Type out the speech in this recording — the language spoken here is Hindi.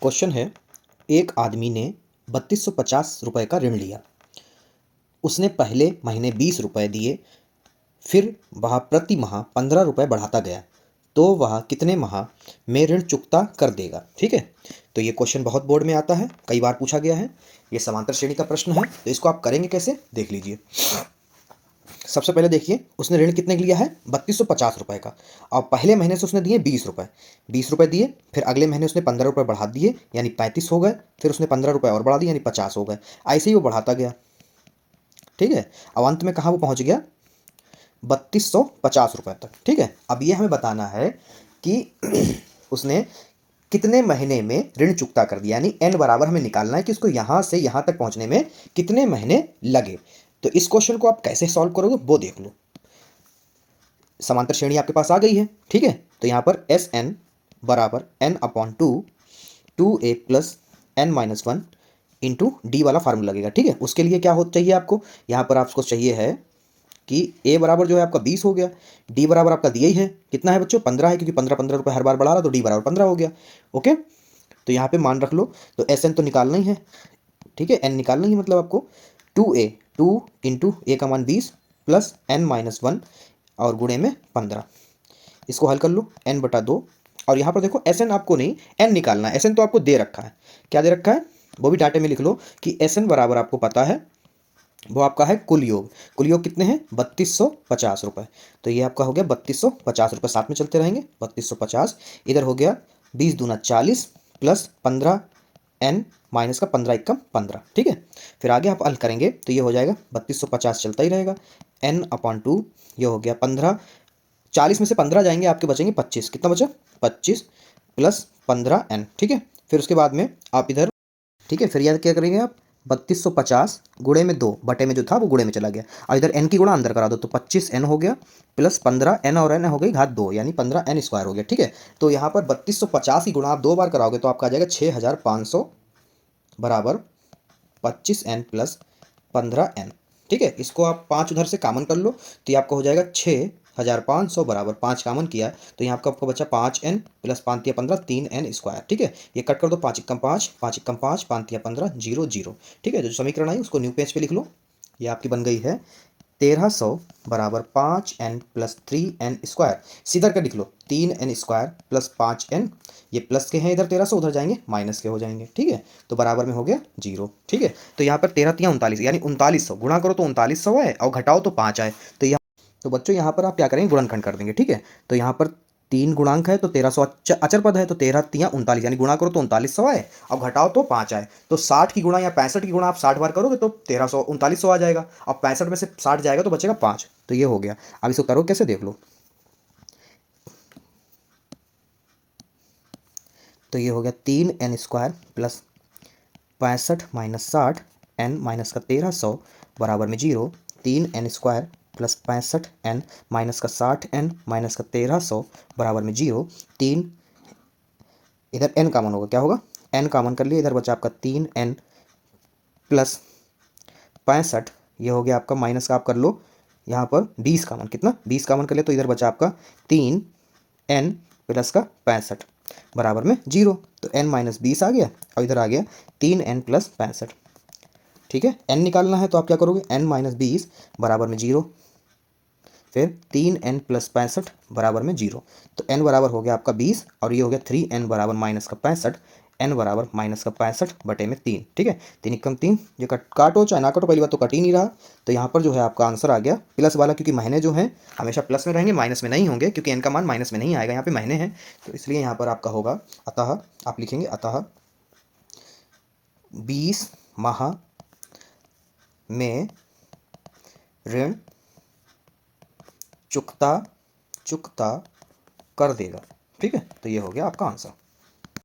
क्वेश्चन है, एक आदमी ने 3250 रुपये का ऋण लिया। उसने पहले महीने 20 रुपये दिए, फिर वह प्रति माह 15 रुपये बढ़ाता गया, तो वह कितने माह में ऋण चुकता कर देगा। ठीक है, तो ये क्वेश्चन बहुत बोर्ड में आता है, कई बार पूछा गया है। ये समांतर श्रेणी का प्रश्न है, तो इसको आप करेंगे कैसे देख लीजिए। सबसे पहले देखिए, उसने ऋण कितने का लिया है, 3250 रुपये का। और पहले महीने से उसने दिए 20 रुपये। 20 रुपये दिए, फिर अगले महीने उसने 15 रुपये बढ़ा दिए, यानी 35 हो गए। फिर उसने 15 रुपये और बढ़ा दिए, यानी 50 हो गए। ऐसे ही वो बढ़ाता गया। ठीक है, अब अंत में कहाँ वो पहुंच गया, 3250 रुपये तक। ठीक है, अब ये हमें बताना है कि उसने कितने महीने में ऋण चुकता कर दिया, यानी n बराबर हमें निकालना है कि उसको यहाँ से यहाँ तक पहुँचने में कितने महीने लगे। तो इस क्वेश्चन को आप कैसे सॉल्व करोगे वो देख लो। समांतर श्रेणी आपके पास आ गई है। ठीक है, तो यहाँ पर एस एन बराबर n/2 2a plus n-1 into D वाला फार्मूला लगेगा। ठीक है, उसके लिए क्या हो चाहिए आपको, यहाँ पर आपको चाहिए है कि a बराबर जो है आपका 20 हो गया, d बराबर आपका दिया ही है, कितना है बच्चों, 15 है, क्योंकि 15 रुपये हर बार बढ़ा रहा, तो d बराबर 15 हो गया। ओके, तो यहाँ पे मान रख लो। तो एस एन तो निकालना ही है। ठीक है, n निकालना ही मतलब आपको 2a 2 इंटू ए का मान 20 प्लस n-1 और गुणे में 15। इसको हल कर लो, n/2। और यहाँ पर देखो एस एन आपको नहीं, n निकालना है। एस एन तो आपको दे रखा है, क्या दे रखा है वो भी डाटे में लिख लो कि एस एन बराबर आपको पता है, वो आपका है कुल योग। कुल योग कितने हैं, 3250 रुपये। तो ये आपका हो गया 3250 रुपये, साथ में चलते रहेंगे। 3250 इधर हो गया 20 दूना 40 प्लस 15 n माइनस का 15 एकम 15। ठीक है, फिर आगे आप हल करेंगे तो ये हो जाएगा 3250 चलता ही रहेगा, n/2 ये हो गया 15। 40 में से 15 जाएंगे, आपके बचेंगे 25। कितना बचा, 25 प्लस 15n। ठीक है, फिर उसके बाद में आप इधर, ठीक है, फिर याद क्या करेंगे आप, 3250 गुणे में 2 बटे में जो था वो गुणे में चला गया, और इधर n की गुणा अंदर करा दो, तो 25n हो गया प्लस 15n और n हो गई घात 2, यानी 15n² हो गया। ठीक है, तो यहाँ पर 3250 की गुणा आप 2 बार कराओगे तो आपका आ जाएगा 6500 बराबर 25n प्लस 15n। ठीक है, इसको आप 5 उधर से कॉमन कर लो, तो ये आपका हो जाएगा 6500 बराबर 5 कॉमन किया, तो यहाँ आपका बचा 5n प्लस 5 तिया 15 3n²। ठीक है, ये कट कर दो, 5 एकम 5 5 एकम 5 5 तिया 15 0 0। ठीक है, जो समीकरण आई उसको न्यू पेज पे लिख लो। ये आपकी बन गई है 1300 बराबर 5n प्लस 3n²। सीधा कर लिख लो, 3n² प्लस 5n। ये प्लस के हैं इधर 1300, उधर जाएंगे माइनस के हो जाएंगे। ठीक है, तो बराबर में हो गया 0। ठीक है, तो यहाँ पर 13 तिया 39, यानी 3900 गुणा करो तो 3900 है, और घटाओ तो 5 आए। तो यहाँ, तो बच्चों यहाँ पर आप क्या करेंगे, गुणनखंड कर देंगे। ठीक है, तो यहाँ पर 3 गुणांक है, तो 1300 अचर पद है, तो 13 तिया 39, यानी गुणा करो तो 3900 आए, अब घटाओ तो 5 आए। तो 60 की गुणा या 65 की गुणा आप 60 बार करोगे तो 1300 3900 आ जाएगा। अब 65 में से 60 जाएगा तो बचेगा 5, तो ये हो गया। अब इसको करो कैसे देख लो, तो ये हो गया 3n² plus 65 minus 60 n minus का 1300 बराबर में 0। 3n² प्लस 65n माइनस का 60n माइनस का 1300 बराबर में 0। 3 इधर n कॉमन होगा, क्या होगा, n कॉमन कर लिया, इधर बचा आपका 3n प्लस 65, ये हो गया आपका माइनस का, आप कर लो यहाँ पर 20 कॉमन, कितना 20 कॉमन कर लिया, तो इधर बचा आपका 3n प्लस का 65 बराबर में 0। तो n-20 आ गया, और इधर आ गया 3n प्लस 65। ठीक है, n निकालना है तो आप क्या करोगे, n-20 बराबर में 0, फिर 3n प्लस 65 बराबर में 0। तो n बराबर हो गया आपका 20, और ये हो गया 3n बराबर माइनस का 65, n बराबर माइनस का 65 बटे में 3। ठीक है, 3 एकम 3, ये काटो चाहे ना काटो, पहली बात तो कट ही नहीं रहा। तो यहाँ पर जो है आपका आंसर आ गया प्लस वाला, क्योंकि महीने जो हैं हमेशा प्लस में रहेंगे, माइनस में नहीं होंगे, क्योंकि n का मान माइनस में नहीं आएगा, यहाँ पे महीने हैं, तो इसलिए यहाँ पर आपका होगा, अतः आप लिखेंगे अतः 20 माह में ऋण चुकता कर देगा। ठीक है, तो ये हो गया आपका आंसर।